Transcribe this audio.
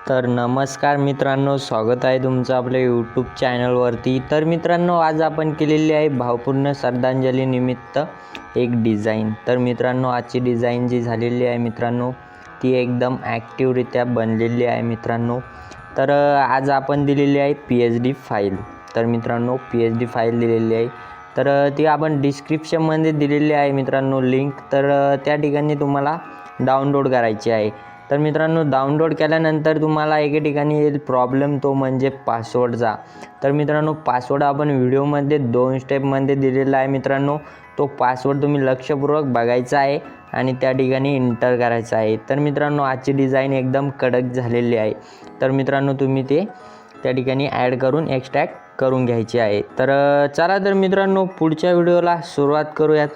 तर नमस्कार मित्रांनो, स्वागत आहे तुमचं आपल्या यूट्यूब चॅनलवरती। तर मित्रांनो, आज आपण केलेली आहे भावपूर्ण श्रद्धांजली निमित्त एक डिझाईन। तर मित्रांनो, आजची डिझाईन जी झालेली आहे मित्रांनो, ती एकदम ॲक्टिवरित्या बनलेली आहे मित्रांनो। तर आज आपण दिलेली आहे PSD फाईल। तर मित्रांनो, PSD फाईल दिलेली आहे, तर ती आपण डिस्क्रिप्शनमध्ये दिलेली आहे मित्रांनो लिंक। तर त्या ठिकाणी तुम्हाला डाउनलोड करायची आहे। तर मित्रांनो, डाउनलोड केल्यानंतर तुम्हाला एके ठिकाणी येईल प्रॉब्लेम, तो म्हणजे पासवर्डचा। तर मित्रांनो, पासवर्ड आपण व्हिडिओमध्ये 2 स्टेपमध्ये दिलेला आहे मित्रांनो। तो पासवर्ड तुम्ही लक्षपूर्वक बघायचा आहे आणि त्या ठिकाणी एंटर करायचा आहे। तर मित्रांनो, आजची डिझाईन एकदम कडक झालेली आहे। तर मित्रांनो, तुम्ही ते त्या ठिकाणी ॲड करून एक्स्ट्रॅक्ट करून घ्यायची आहे। तर चला तर मित्रांनो, पुढच्या व्हिडिओला सुरुवात करूयात।